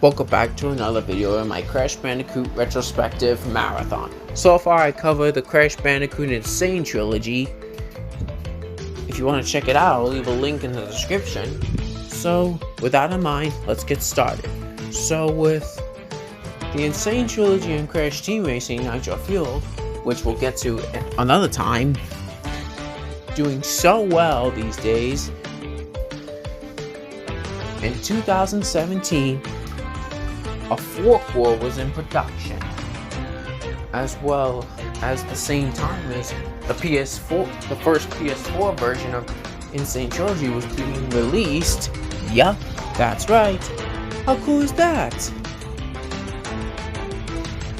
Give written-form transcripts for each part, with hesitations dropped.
Welcome back to another video in my Crash Bandicoot Retrospective Marathon. So far I covered the Crash Bandicoot N-Sane Trilogy. If you want to check it out, I'll leave a link in the description. So with that in mind, let's get started. So with the N-Sane Trilogy and Crash Team Racing Nitro Fuel, which we'll get to another time, doing so well these days, in 2017, a four-core was in production, as well as the same time as the PS4, the first PS4 version of N-Sane Trilogy was being released. Yup, that's right. How cool is that?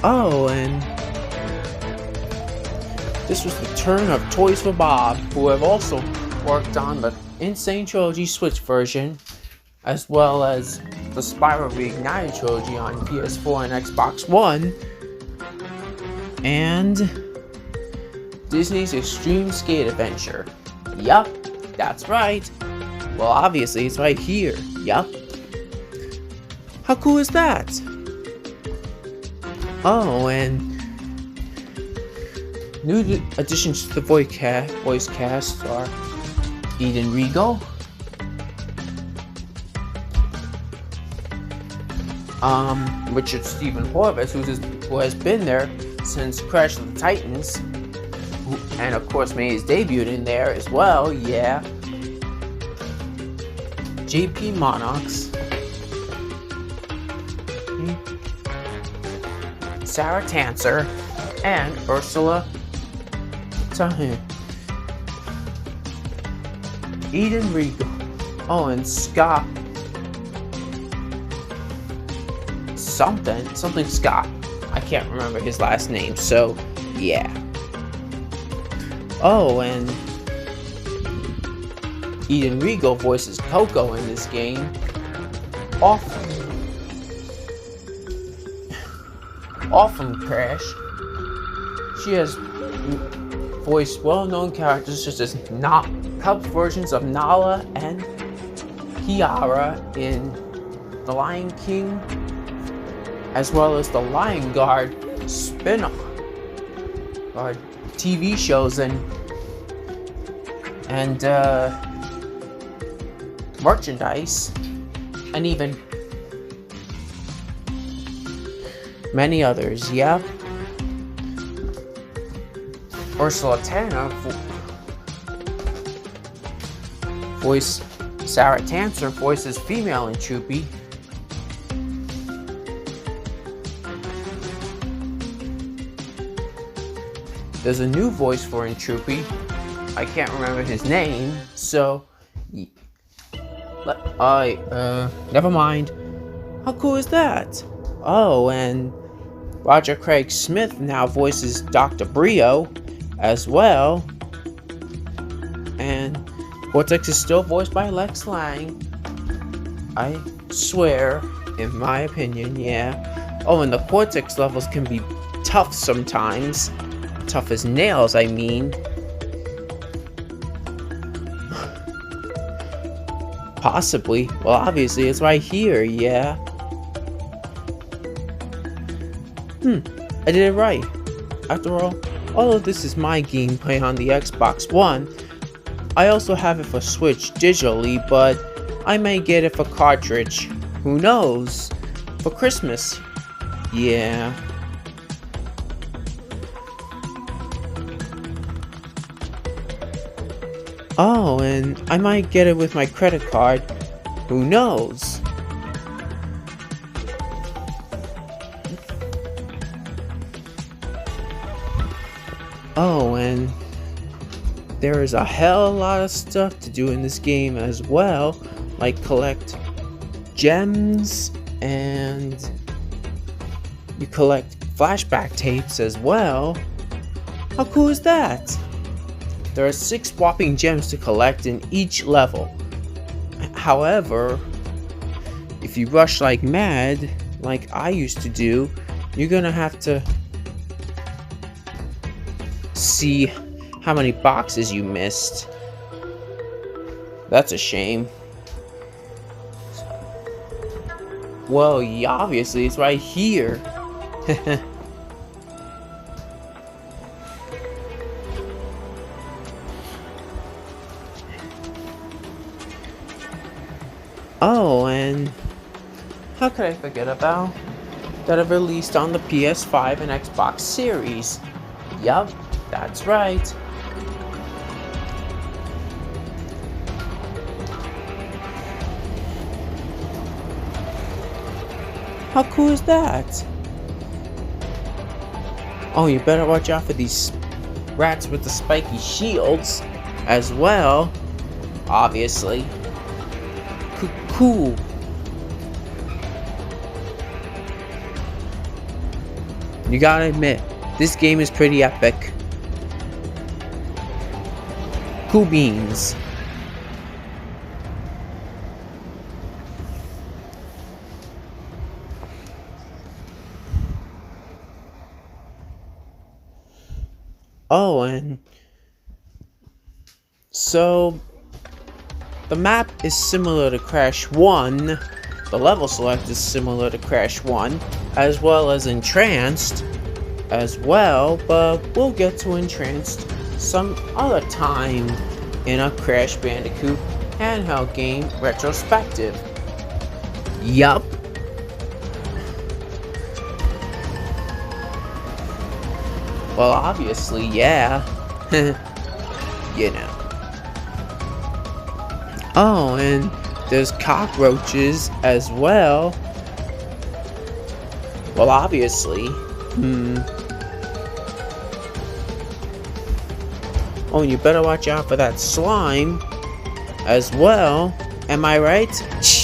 Oh, and this was the turn of Toys for Bob, who have also worked on the N-Sane Trilogy Switch version, as well as the Spyro Reignited Trilogy on PS4 and Xbox One, and Disney's Extreme Skate Adventure. Yup, that's right. Well, obviously it's right here. Yup. How cool is that? Oh, and new additions to the voice cast are Eden Regal, Richard Stephen Horvitz, who has been there since Crash of the Titans, and of course made his debut in there as well. Yeah. JP Monarchs, Sarah Tanser, and Ursula Tahin. Eden Regal. Oh, and Scott something Scott. I can't remember his last name, so yeah. Oh, and Eden Regal voices Coco in this game. Often Crash. She has voiced well-known characters such as cub versions of Nala and Kiara in The Lion King, as well as the Lion Guard spin-off TV shows and merchandise, and even many others. Yeah. Ursula Tanner Sarah Tanser voices female in Troopy. There's a new voice for Troopy. I can't remember his name, so never mind. How cool is that? Oh, and Roger Craig Smith now voices Dr. Brio as well, and Cortex is still voiced by Lex Lang. I swear, in my opinion, yeah. Oh, and the Cortex levels can be tough sometimes. Tough as nails, I mean. Possibly. Well, obviously, it's right here, yeah. I did it right. After all of this is my gameplay on the Xbox One. I also have it for Switch digitally, but I may get it for cartridge. Who knows? For Christmas. Yeah. Oh, and I might get it with my credit card. Who knows? Oh, and there is a hell of a lot of stuff to do in this game as well, like collect gems, and you collect flashback tapes as well. How cool is that? There are 6 whopping gems to collect in each level. However, if you rush like mad, like I used to do, you're gonna have to see how many boxes you missed. That's a shame. Well, yeah, obviously, it's right here. Oh, and how could I forget about that it released on the PS5 and Xbox Series? Yup, that's right. How cool is that? Oh, you better watch out for these rats with the spiky shields as well. Obviously. Cool. You gotta admit, this game is pretty epic. Cool beans. Oh, and so the map is similar to Crash 1, the level select is similar to Crash 1, as well as Entranced as well, but we'll get to Entranced some other time in a Crash Bandicoot handheld game retrospective. Yup. Well, obviously, yeah. You know. Oh, and there's cockroaches as well. Well, obviously. Oh, and you better watch out for that slime as well. Am I right? Shh.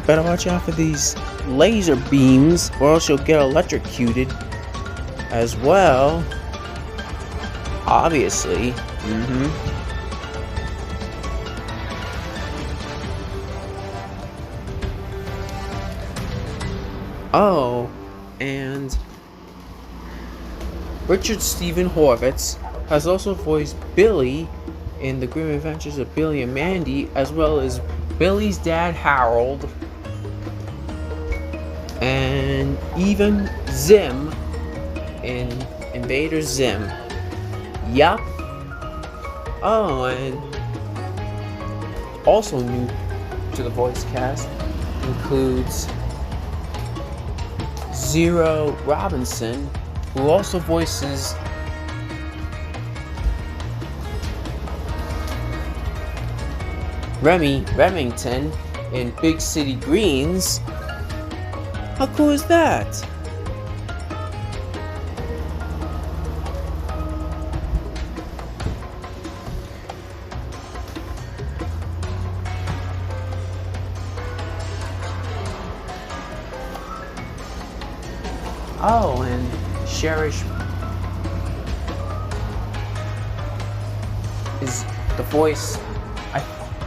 Better watch out for these laser beams, or else you'll get electrocuted as well. Obviously. Oh, and Richard Stephen Horvitz has also voiced Billy in The Grim Adventures of Billy and Mandy, as well as Billy's dad Harold, and even Zim in Invader Zim. Yup. Oh, and also new to the voice cast includes Zero Robinson, who also voices Remy Remington in Big City Greens. How cool is that? Oh, and Cherish is the voice.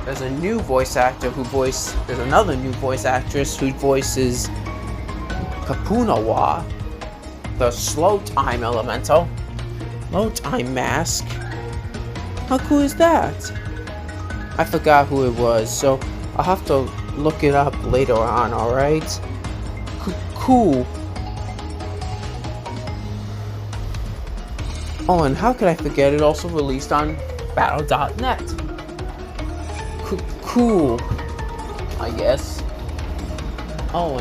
There's a new voice actor there's another new voice actress who voices Kapunawa, the slow time elemental, low time mask. How cool is that? I forgot who it was, so I'll have to look it up later on, alright? Cool. Oh, and how could I forget it also released on Battle.net? Cool, I guess. Oh,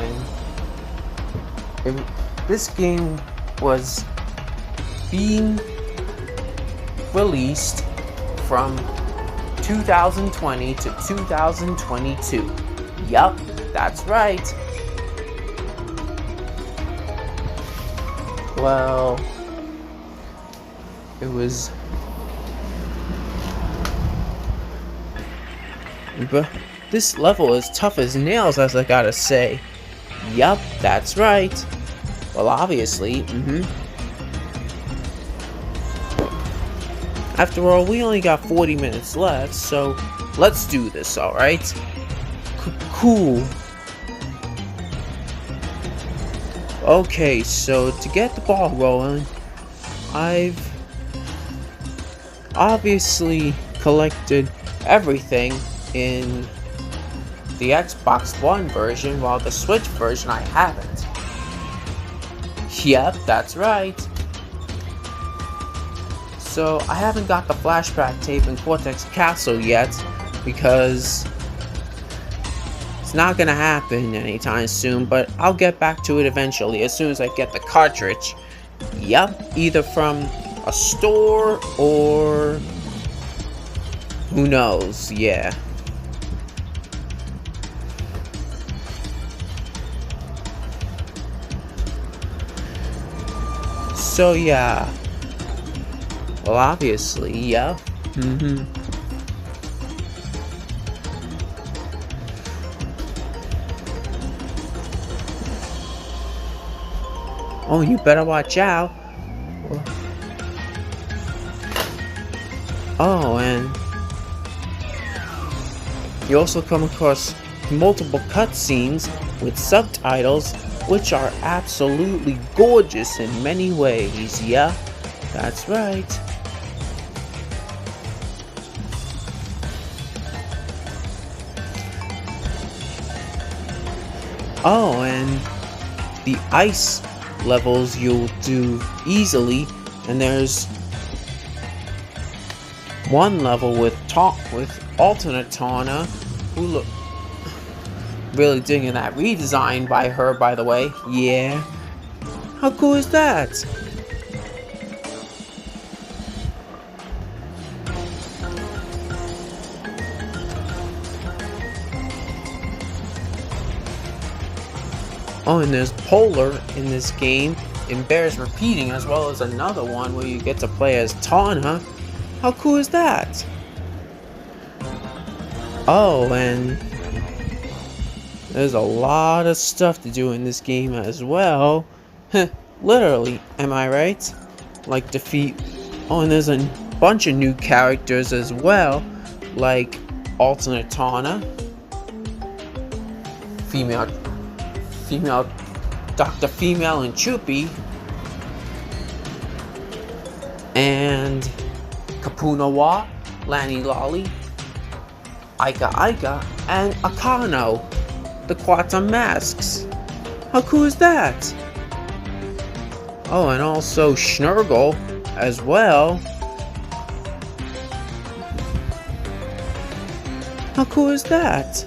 and this game was being released from 2020 to 2022. Yup, that's right. Well, it was, but this level is tough as nails, as I gotta say. Yup, that's right. Well, obviously, After all, we only got 40 minutes left, so let's do this, alright? Cool. Okay, so to get the ball rolling, I've obviously collected everything in the Xbox One version, while the Switch version I haven't. Yep, that's right. So I haven't got the flashback tape in Cortex Castle yet, because it's not gonna happen anytime soon, but I'll get back to it eventually as soon as I get the cartridge. Yep, either from a store or who knows, yeah. So yeah. Well, obviously, yeah. Oh, you better watch out. Oh, and you also come across multiple cutscenes with subtitles, which are absolutely gorgeous in many ways. Yeah, that's right. Oh, and the ice levels you'll do easily, and there's one level with alternate Tawna, who look really digging that redesign by her, by the way. Yeah, how cool is that? Oh, and there's Polar in this game. It bears repeating, as well as another one where you get to play as Tawna. How cool is that? Oh, and there's a lot of stuff to do in this game as well. Literally, am I right? Like defeat... Oh, and there's a bunch of new characters as well, like alternate Tawna, female Dr. Female and Chupi, and Kapunawa, Lani Lolly, Aika, and Akano, the Quantum Masks. How cool is that? Oh, and also Schnurgle as well. How cool is that?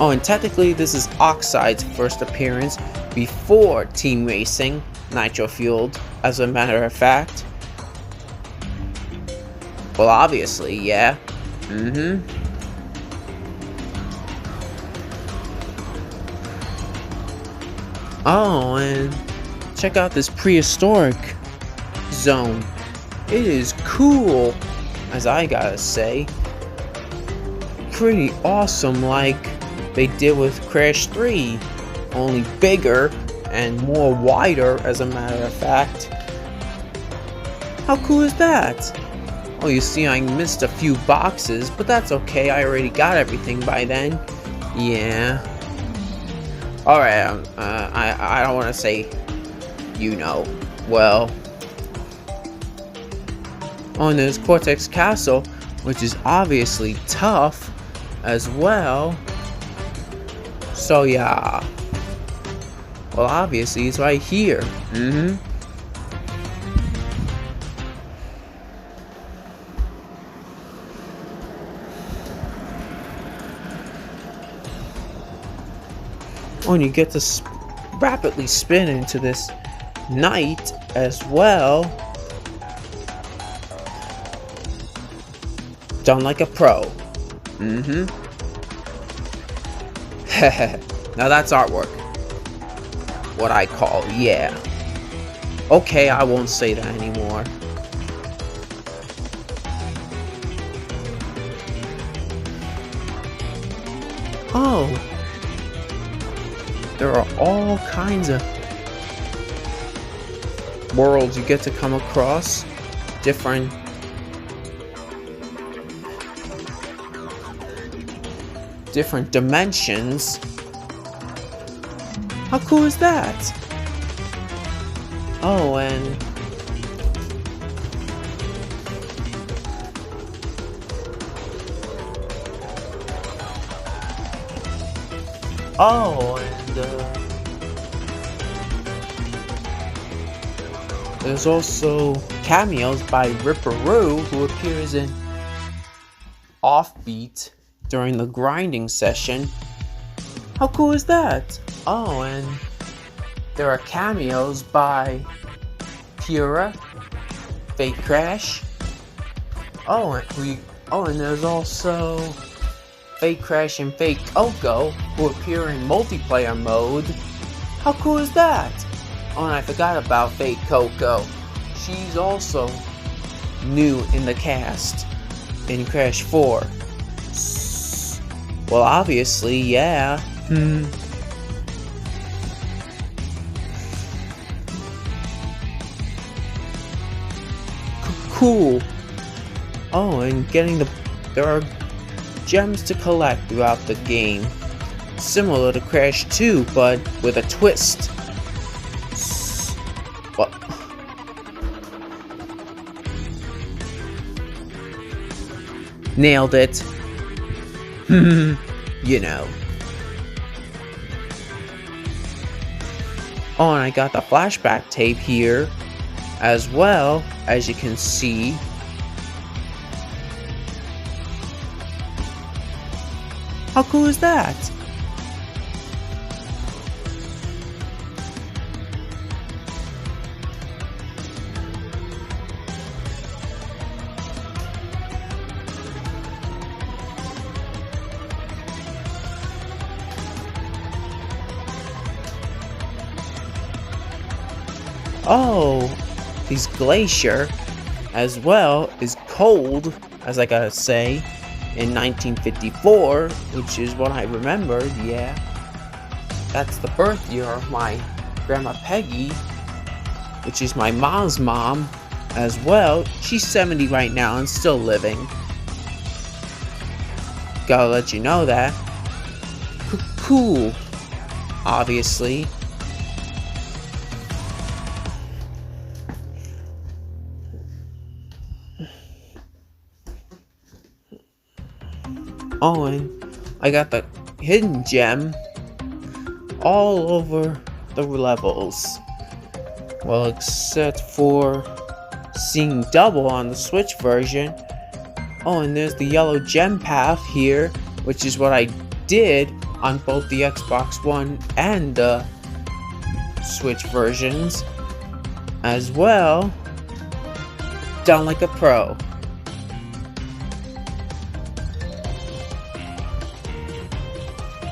Oh, and technically this is Oxide's first appearance before Team Racing, Nitro Fueled, as a matter of fact. Well, obviously, yeah. Oh, and check out this prehistoric zone. It is cool, as I gotta say. Pretty awesome, like they did with Crash 3, only bigger and more wider, as a matter of fact. How cool is that? Oh, you see I missed a few boxes, but that's okay, I already got everything by then. Yeah. Alright, I don't want to say, you know, well. Oh, and there's Cortex Castle, which is obviously tough as well. So yeah. Well, obviously it's right here. Oh, and you get to rapidly spin into this night as well. Done like a pro. Now that's artwork. What I call, yeah. Okay, I won't say that anymore. Oh. There are all kinds of worlds you get to come across. Different dimensions. How cool is that? Oh, and Oh, and there's also cameos by Ripperoo, who appears in Offbeat during the grinding session. How cool is that? Oh, and there are cameos by Pura, Fake Crash. And there's also Fake Crash and Fake Coco, who appear in multiplayer mode. How cool is that? Oh, and I forgot about Fake Coco. She's also new in the cast in Crash 4. Well, obviously, yeah. Cool. Oh, and there are gems to collect throughout the game, similar to Crash 2, but with a twist. What? Nailed it. You know. Oh, and I got the flashback tape here, as well, as you can see. How cool is that? Oh, he's Glacier, as well as Cold, as I gotta say, in 1954, which is what I remembered, yeah. That's the birth year of my Grandma Peggy, which is my mom's mom, as well. She's 70 right now and still living. Gotta let you know that. Cool, obviously. Oh, and I got the hidden gem all over the levels. Well, except for seeing double on the Switch version. Oh, and there's the yellow gem path here, which is what I did on both the Xbox One and the Switch versions. As well, done like a pro.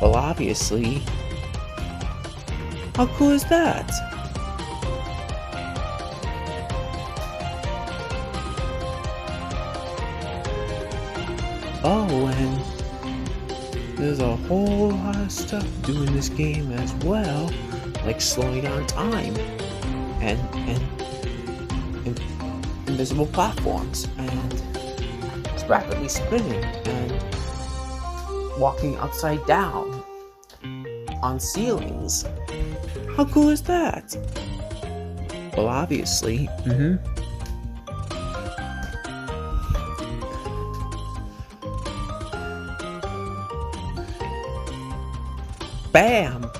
Well, obviously. How cool is that? Oh, and there's a whole lot of stuff to do in this game as well, like slowing down time and invisible platforms, and it's rapidly spinning and walking upside down on ceilings. How cool is that? Well, obviously, Bam!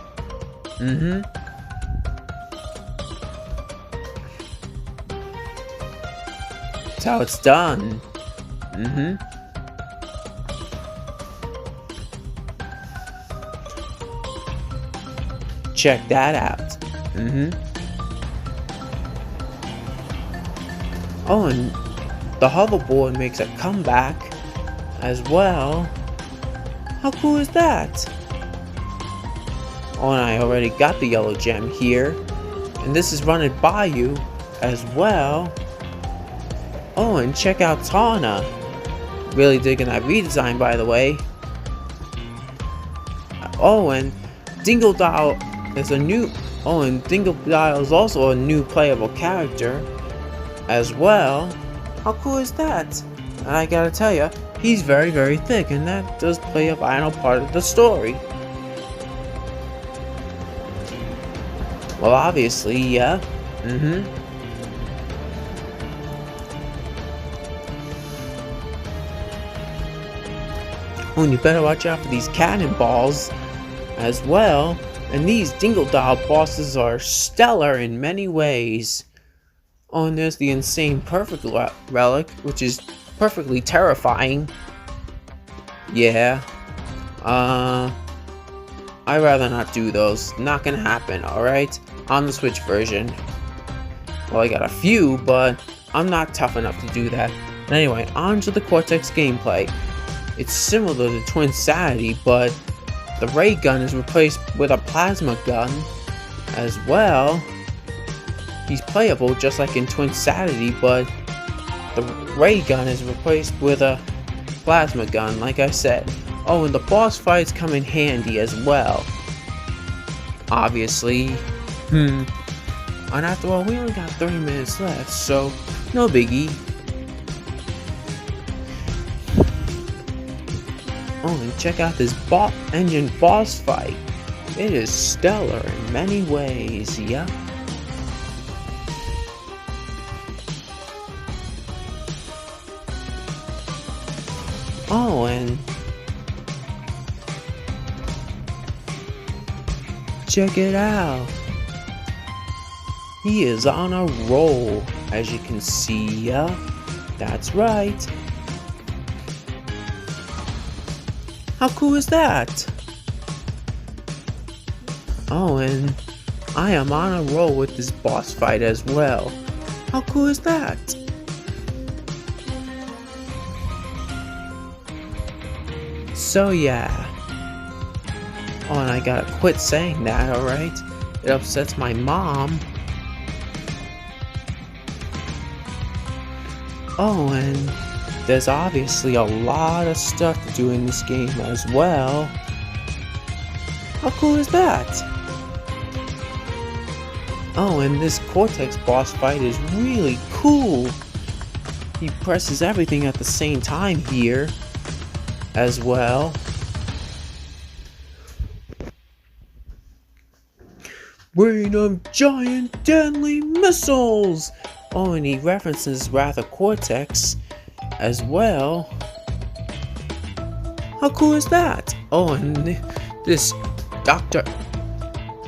That's how it's done. Check that out. Oh, and the hoverboard makes a comeback as well. How cool is that? Oh, and I already got the yellow gem here, and this is running by you as well. Oh, and check out Tawna. Really digging that redesign, by the way. Oh, and Dingle Dial is a new. Oh, and Dingle Dial is also a new playable character as well. How cool is that? And I gotta tell you, he's very, very thick, and that does play a vital part of the story. Well, obviously, yeah. Oh, and you better watch out for these cannonballs as well. And these Dingle Doll bosses are stellar in many ways. Oh, and there's the N-Sane Perfect Relic, which is perfectly terrifying. Yeah. I'd rather not do those. Not gonna happen, alright? On the Switch version. Well, I got a few, but I'm not tough enough to do that. But anyway, on to the Cortex gameplay. It's similar to Twinsanity, but the ray gun is replaced with a plasma gun as well. He's playable just like in Twinsanity, but the ray gun is replaced with a plasma gun, like I said. Oh, and the boss fights come in handy as well. Obviously. And after all, we only got 30 minutes left, so no biggie. Oh, and check out this engine boss fight. It is stellar in many ways, yeah. Oh, and check it out. He is on a roll, as you can see, yeah. That's right. How cool is that? Oh, and I am on a roll with this boss fight as well. How cool is that? So yeah. Oh, and I gotta quit saying that, alright? It upsets my mom. Oh, and there's obviously a lot of stuff to do in this game as well. How cool is that? Oh, and this Cortex boss fight is really cool. He presses everything at the same time here as well. Rain of giant deadly missiles! Oh, and he references Wrath of Cortex as well. How cool is that? Oh, and this Dr.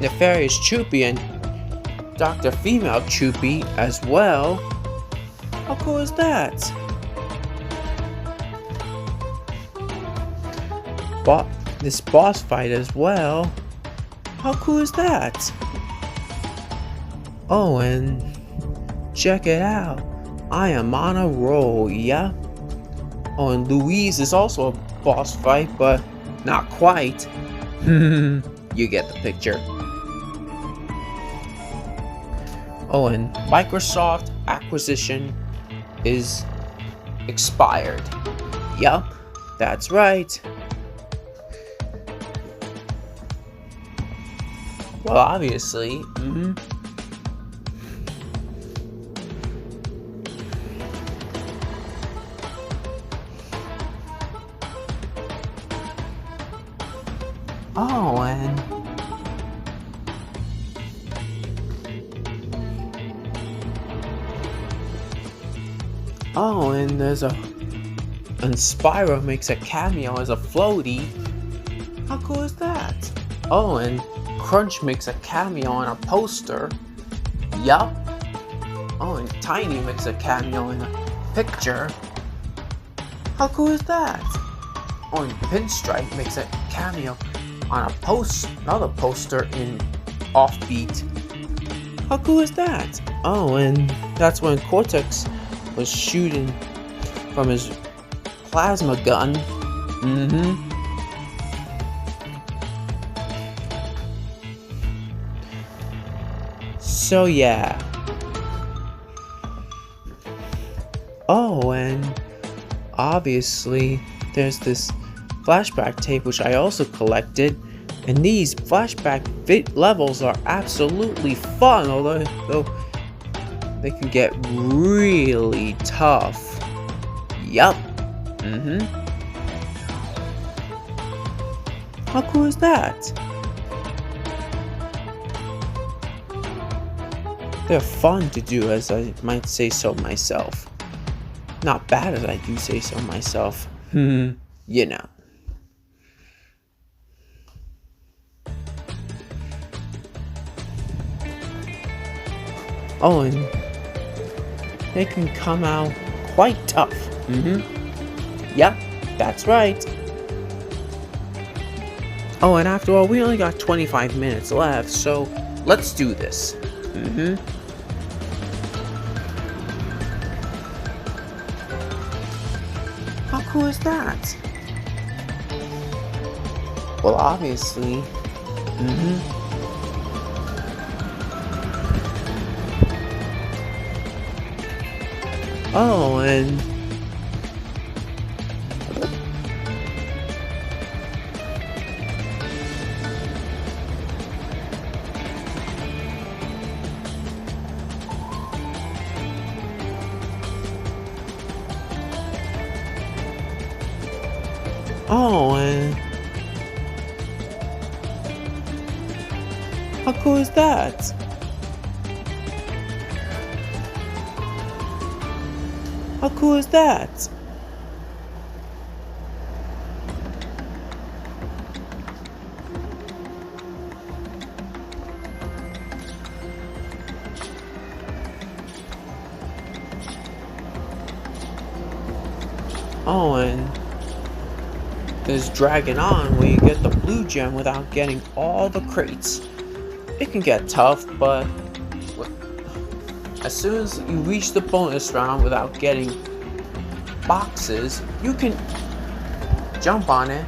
Nefarious Choopy and Dr. Female Choopy as well. How cool is that? This boss fight as well. How cool is that? Oh, and check it out. I am on a roll, yeah? Oh, and Louise is also a boss fight, but not quite. You get the picture. Oh, and Microsoft acquisition is expired. Yup, that's right. Well, obviously, Oh, and there's and Spyro makes a cameo as a floaty. How cool is that? Oh, and Crunch makes a cameo on a poster. Yup. Oh, and Tiny makes a cameo in a picture. How cool is that? Oh, and Pinstripe makes a cameo on another poster in Offbeat. How cool is that? Oh, and that's when Cortex was shooting from his plasma gun. So yeah. Oh, and obviously there's this flashback tape which I also collected, and these flashback levels are absolutely fun, although they can get really tough. Yup. How cool is that? They're fun to do, as I might say so myself. Not bad, as I do say so myself. You know. Oh, and they can come out quite tough. Yep, that's right. Oh, and after all, we only got 25 minutes left, so let's do this. How cool is that? Well, obviously. Oh, and how cool is that? How cool is that? Oh, and there's Dragon On, where you get the blue gem without getting all the crates. It can get tough, but as soon as you reach the bonus round without getting boxes, you can jump on it,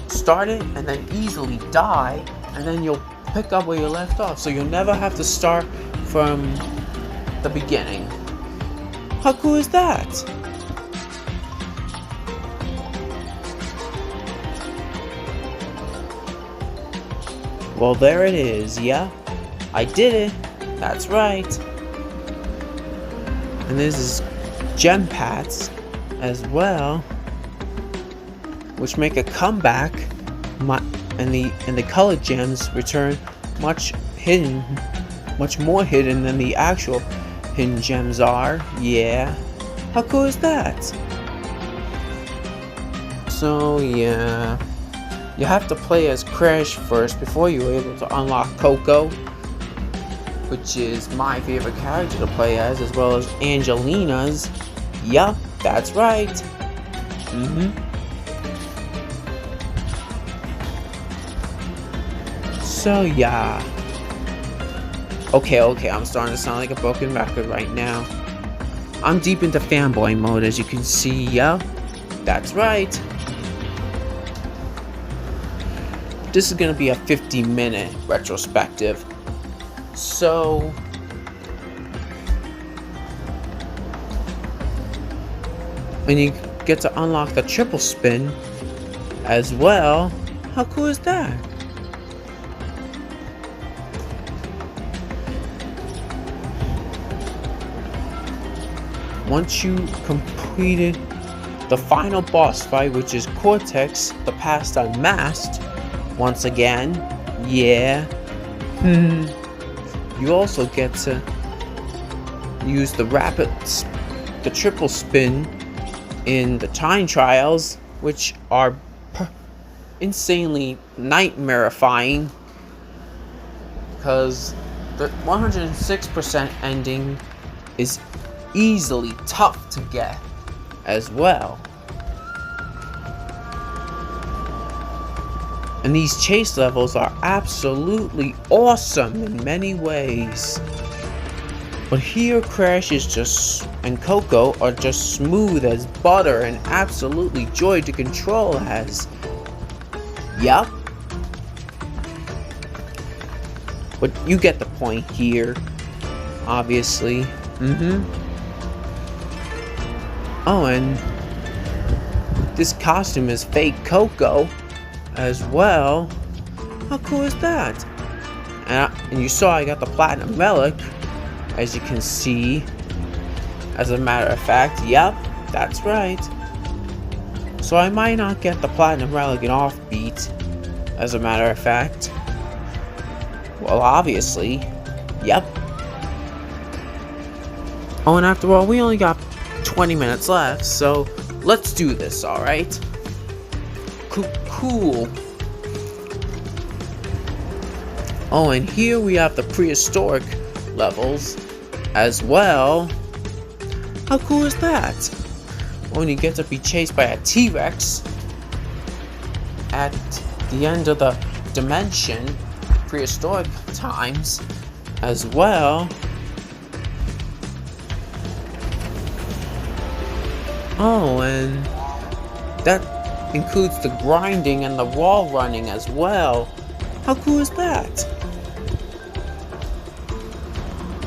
start it, and then easily die, and then you'll pick up where you left off, so you'll never have to start from the beginning. How cool is that? Well, there it is, yeah. I did it. That's right. And this is gem pads as well, which make a comeback. And the colored gems return much more hidden than the actual hidden gems are. Yeah. How cool is that? So yeah, you have to play as Crash first before you're able to unlock Coco, which is my favorite character to play as well as Angelina's. Yup, that's right. So yeah. Okay, I'm starting to sound like a broken record right now. I'm deep into fanboy mode, as you can see. Yup, that's right. This is gonna be a 50-minute retrospective. So when you get to unlock the triple spin as well, how cool is that? Once you completed the final boss fight, which is Cortex, the Past Unmasked, once again, yeah. You also get to use the triple spin in the time trials, which are insanely nightmarifying, because the 106% ending is easily tough to get as well. And these chase levels are absolutely awesome in many ways. But here Crash is and Coco are just smooth as butter and absolutely joy to control as. Yup. But you get the point here, obviously. Oh, and this costume is fake Coco as well. How cool is that? And you saw I got the platinum relic, as you can see. As a matter of fact, yep, that's right. So I might not get the platinum relic in Offbeat, as a matter of fact. Well, obviously, yep. Oh, and after all, we only got 20 minutes left, so let's do this, alright? Cool. Oh, and here we have the prehistoric levels as well. How cool is that? When you get to be chased by a T-Rex at the end of the dimension, prehistoric times as well. Oh, and that includes the grinding and the wall running as well. How cool is that?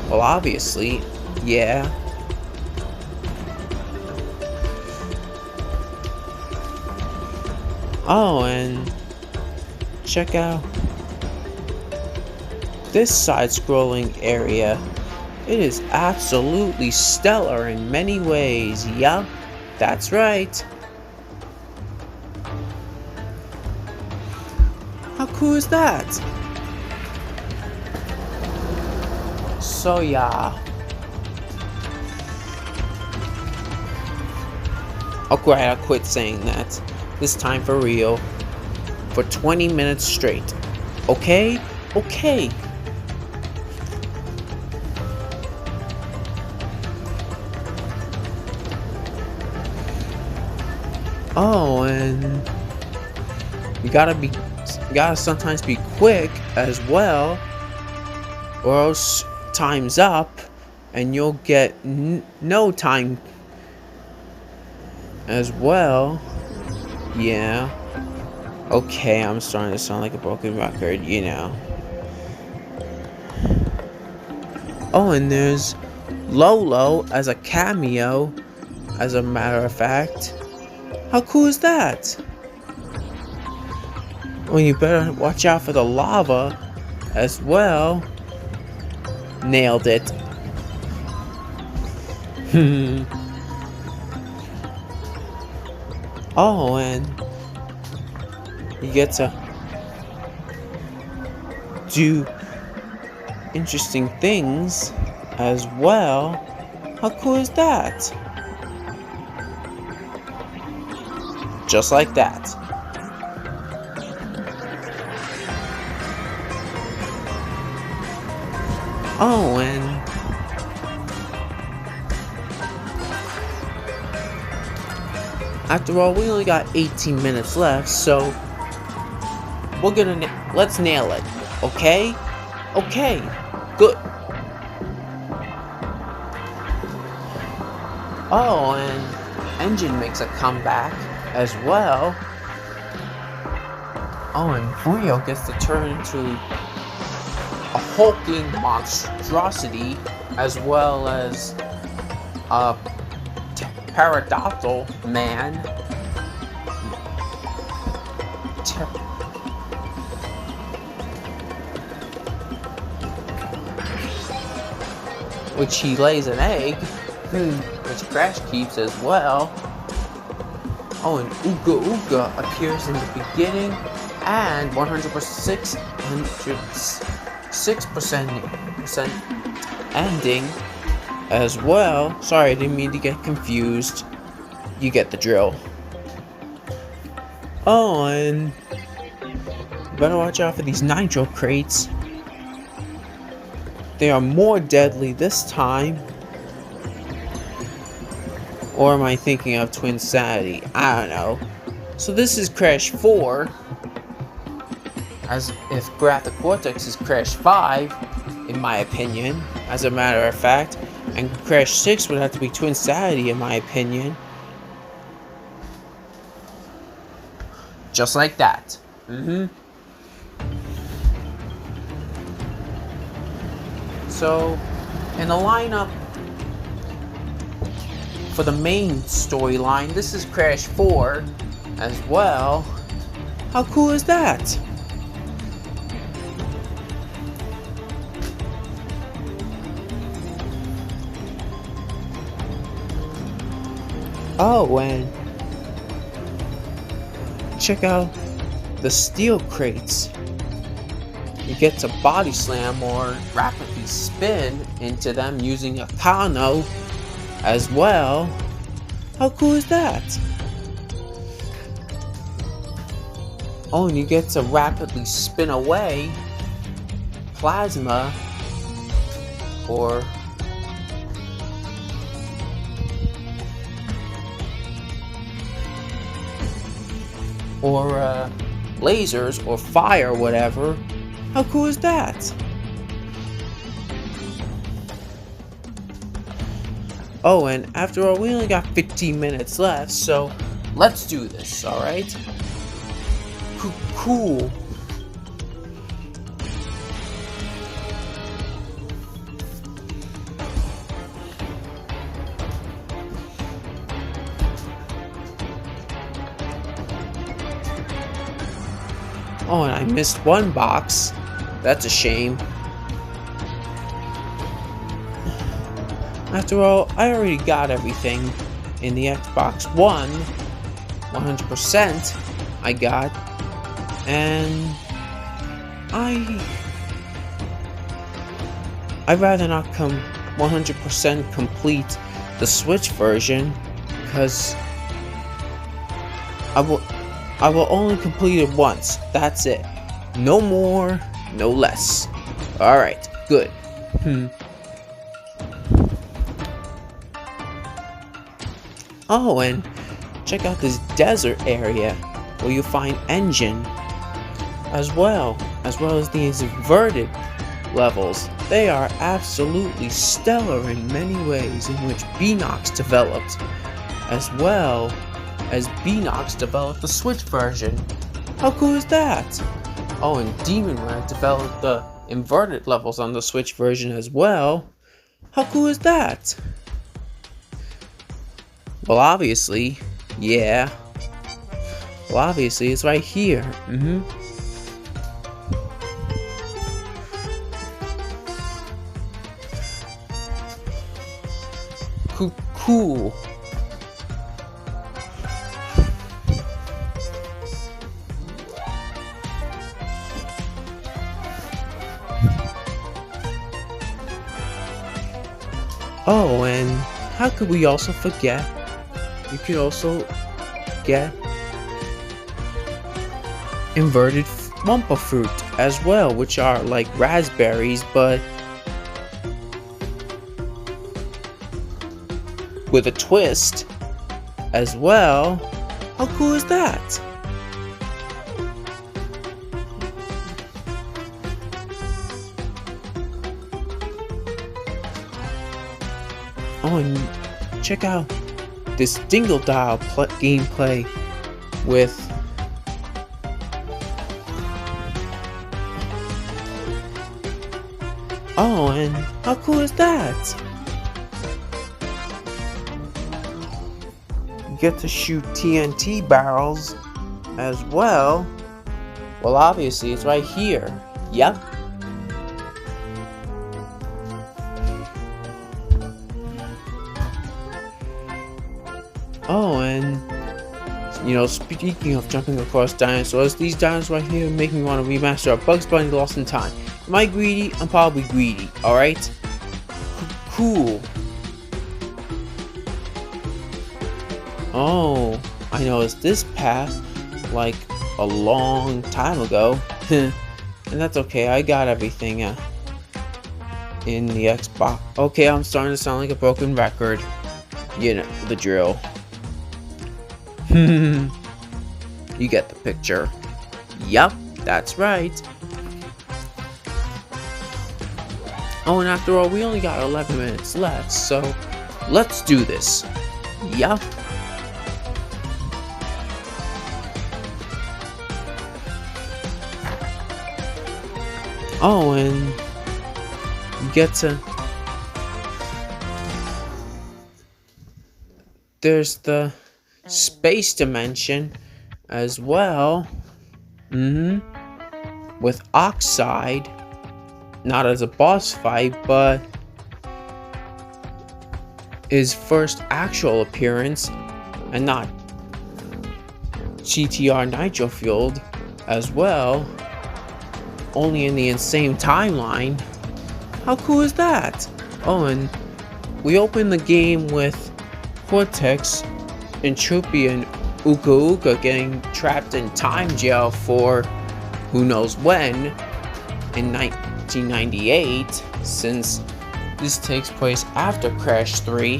Well, obviously, yeah. Oh, and check out this side-scrolling area. It is absolutely stellar in many ways. Yup, that's right. How cool is that? So yeah. Okay, I'll quit saying that. This time for real. For 20 minutes straight. Okay? Okay. Oh, and you gotta sometimes be quick as well, or else time's up and you'll get no time as well. Yeah. Okay, I'm starting to sound like a broken record, you know. Oh, and there's Lolo as a cameo, as a matter of fact. How cool is that? Well, you better watch out for the lava as well. Nailed it. Oh, and you get to do interesting things as well. How cool is that? Just like that. Oh, and after all, we only got 18 minutes left, so let's nail it, okay? Okay, good. Oh, and Engine makes a comeback as well. Oh, and Brio gets to turn into a hulking monstrosity, as well as a pterodactyl man. Which he lays an egg, which Crash keeps as well. Oh, and Ooga Ooga appears in the beginning, and 106% ending as well. Sorry, I didn't mean to get confused. You get the drill. Oh, and you better watch out for these nitro crates. They are more deadly this time. Or am I thinking of Twinsanity? I don't know. So this is Crash 4. As if Graphic Cortex is Crash 5, in my opinion, as a matter of fact. And Crash 6 would have to be Twinsanity, in my opinion. Just like that. So, in the lineup for the main storyline, this is Crash 4 as well. How cool is that? Oh, and check out the steel crates. You get to body slam or rapidly spin into them using a Kano as well. How cool is that? Oh, and you get to rapidly spin away plasma or lasers or fire or whatever. How cool is that? Oh, and after all, we only got 15 minutes left, so let's do this, alright? Cool. Oh, and I missed one box. That's a shame. After all, I already got everything in the Xbox One. 100% I got. And I'd rather not come 100% complete the Switch version, because I will only complete it once. That's it. No more, no less. Alright, good. Oh, and check out this desert area where you find engine as well as these inverted levels. They are absolutely stellar in many ways, in which Beanox developed, as well as Beanox developed the Switch version. How cool is that? Oh, and Demonware developed the inverted levels on the Switch version as well. How cool is that? Well, obviously, yeah. Well, obviously, it's right here. Cool. Oh, and how could we also forget? You could also get inverted Wumpa fruit as well, which are like raspberries, but with a twist as well. How cool is that? Oh, and check out this Dingle Dial gameplay with oh, and how cool is that? You get to shoot TNT barrels as well. Well, obviously it's right here. Yep. Oh, and you know, speaking of jumping across dinosaurs, these dinosaurs right here make me want to remaster a Bugs Bunny Lost in Time. Am I greedy? I'm probably greedy, alright? Cool. Oh, I noticed this path like a long time ago. And that's okay, I got everything in the Xbox. Okay, I'm starting to sound like a broken record. You know, the drill. You get the picture. Yup, that's right. Oh, and after all, we only got 11 minutes left, so let's do this. Yup. Oh, and you get to... There's the space dimension as well. With Oxide. Not as a boss fight, but his first actual appearance, and not GTR Nitro Fueled as well, only in the N-Sane timeline. How cool is that? Oh, and we open the game with Cortex, Entropy, and Uka Uka getting trapped in time jail for who knows when, in 1998, since this takes place after Crash 3.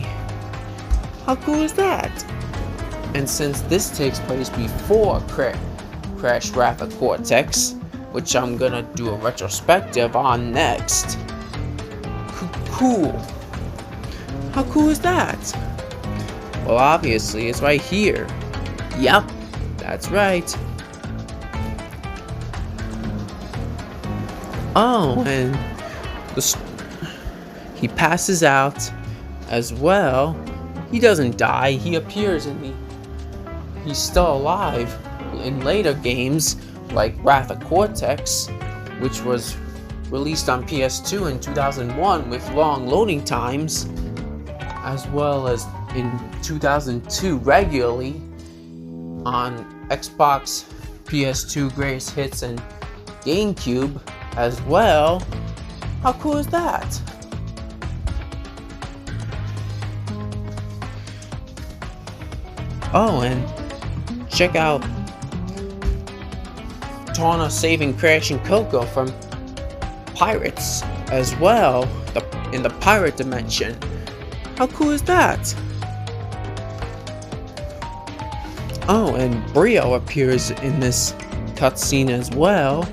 How cool is that? And since this takes place before Crash Wrath of Cortex, which I'm gonna do a retrospective on next. Cool. How cool is that? Well, obviously, it's right here. Yep, that's right. Oh, and he passes out as well. He doesn't die, he appears and he's still alive in later games like Wrath of Cortex, which was released on PS2 in 2001 with long loading times, as well as in 2002 regularly on Xbox, PS2 Greatest Hits, and GameCube as well. How cool is that? Oh, and check out Tawna saving Crash and Coco from pirates as well, in the pirate dimension. How cool is that? Oh, and Brio appears in this cutscene as well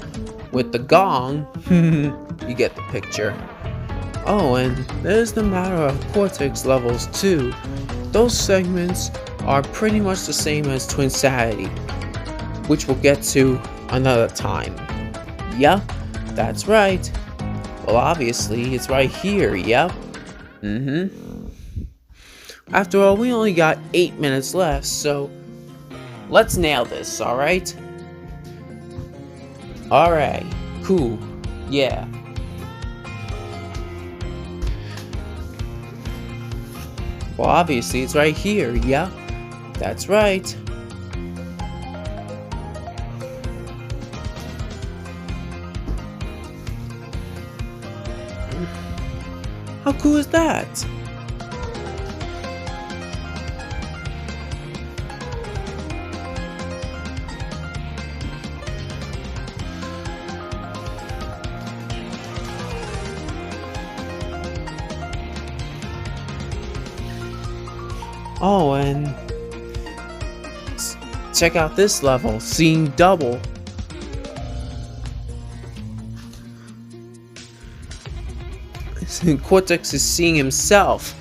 with the gong. You get the picture. Oh, and there's the matter of Cortex levels too. Those segments are pretty much the same as Twinsanity, which we'll get to another time. Yep, that's right. Well, obviously, it's right here, yep. After all, we only got 8 minutes left, so let's nail this, alright? Alright, cool, yeah. Well, obviously, it's right here, yeah. That's right. How cool is that? Oh, and check out this level, seeing double. Cortex is seeing himself,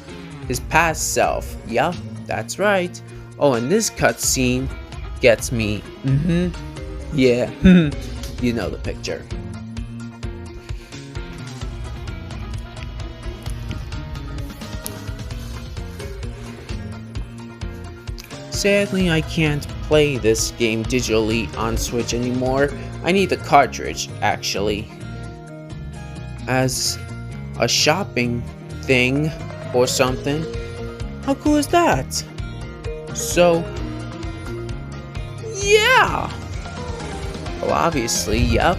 his past self. Yup, that's right. Oh, and this cutscene gets me. Yeah, you know the picture. Sadly, I can't play this game digitally on Switch anymore. I need the cartridge, actually, as a shopping thing or something. How cool is that? So, yeah! Well, obviously, yep.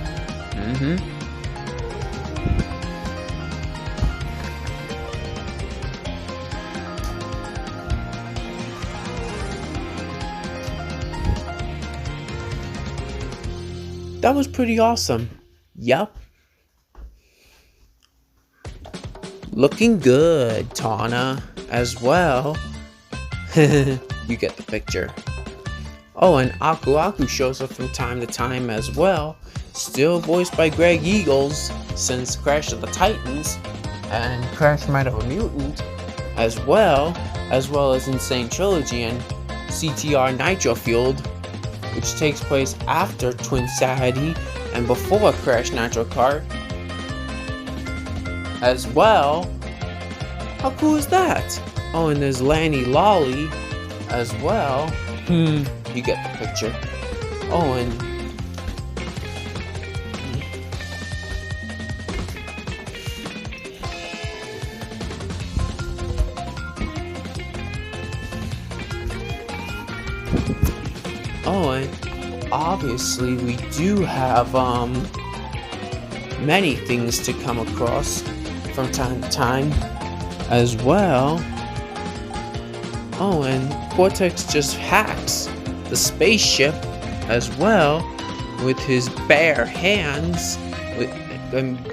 That was pretty awesome. Yup. Looking good, Tawna, as well. You get the picture. Oh, and Aku Aku shows up from time to time as well. Still voiced by Greg Eagles since Crash of the Titans and Crash Might of a Mutant, as well as N-Sane Trilogy and CTR Nitro Fueled, which takes place after Twinsanity and before Crash Nitro Kart as well. How cool is that? Oh, and there's Lanny Lolly as well. You get the picture. Oh, and obviously we do have many things to come across from time to time as well. Oh, and Cortex just hacks the spaceship as well with his bare hands,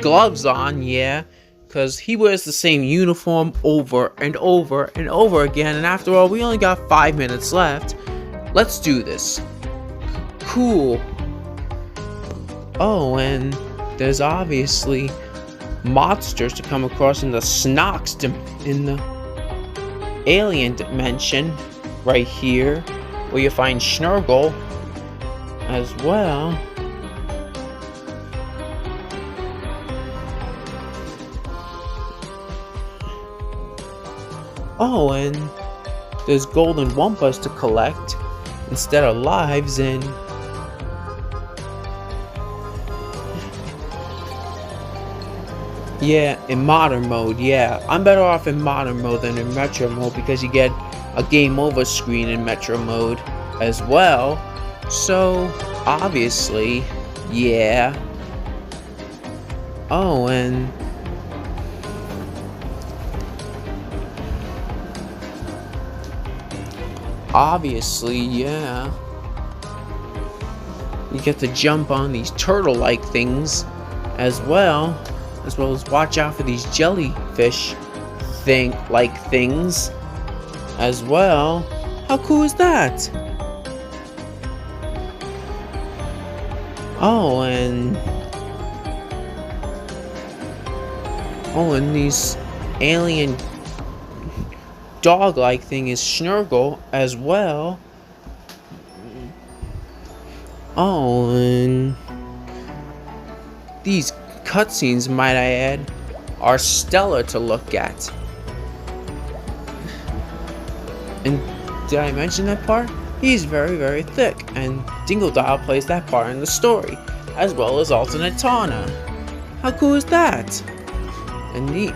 gloves on, yeah, because he wears the same uniform over and over and over again, and after all, we only got 5 minutes left. Let's do this. Cool. Oh, and there's obviously monsters to come across in the Snox in the alien dimension right here, where you find Schnurgle as well. Oh, and there's golden Wumpas to collect instead of lives, and yeah, in modern mode, yeah. I'm better off in modern mode than in retro mode because you get a game over screen in retro mode as well. So, obviously, yeah. Oh, and obviously, yeah. You get to jump on these turtle-like things as well as watch out for these jellyfish things as well. How cool is that? Oh, and these alien dog-like thing is Schnurgle as well. Oh, and these cutscenes, might I add, are stellar to look at. And did I mention that part? He's very, very thick, and Dingodile plays that part in the story, as well as alternate Tawna. How cool is that? And neat.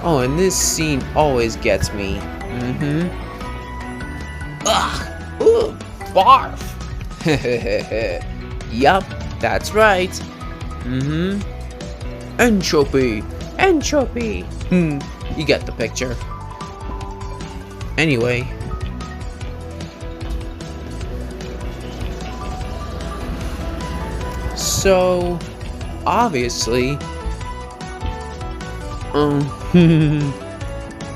Oh, and this scene always gets me. Ugh! Ooh! Barf! Yup, that's right. Entropy! Entropy! You get the picture. Anyway. So, obviously,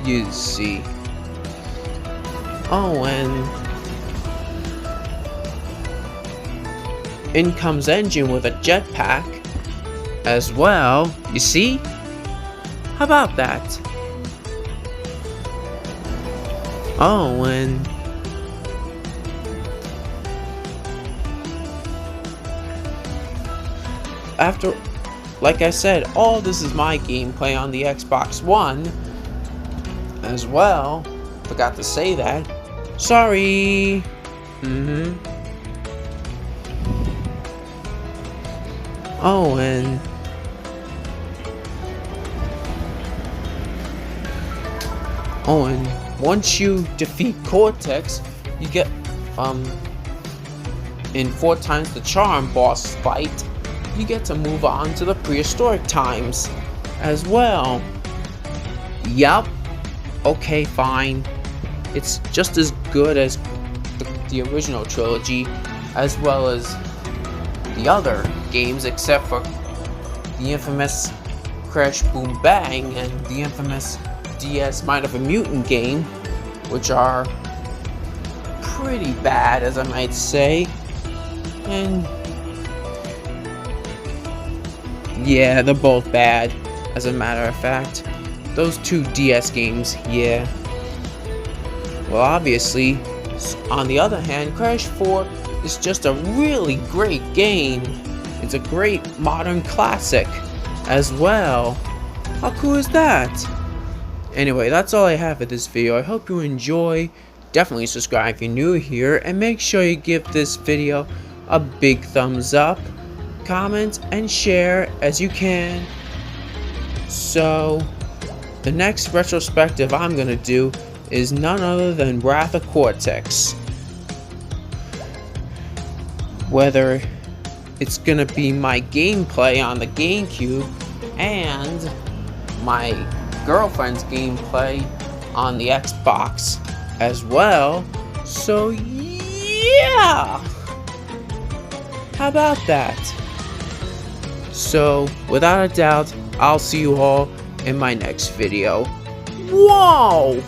you see. Oh, and in comes Engine with a jetpack as well. You see? How about that? Oh, and after, like I said, all this is my gameplay on the Xbox One as well. Forgot to say that. Sorry. Oh, and once you defeat Cortex, you get in 4 times the charm boss fight, you get to move on to the prehistoric times as well. Yup. Okay, fine. It's just as good as the original trilogy, as well as the other games, except for the infamous Crash Boom Bang and the infamous DS Mind of a Mutant game, which are pretty bad, as I might say. And yeah, they're both bad, as a matter of fact. Those 2 DS games, yeah. Well, obviously, on the other hand, Crash 4 is just a really great game. It's a great modern classic as well. How cool is that? Anyway, that's all I have for this video. I hope you enjoy. Definitely subscribe if you're new here, and make sure you give this video a big thumbs up, comment, and share as you can. So, the next retrospective I'm gonna do is none other than Wrath of Cortex. Whether it's gonna be my gameplay on the GameCube and my girlfriend's gameplay on the Xbox as well. So yeah! How about that? So, without a doubt, I'll see you all in my next video. Whoa!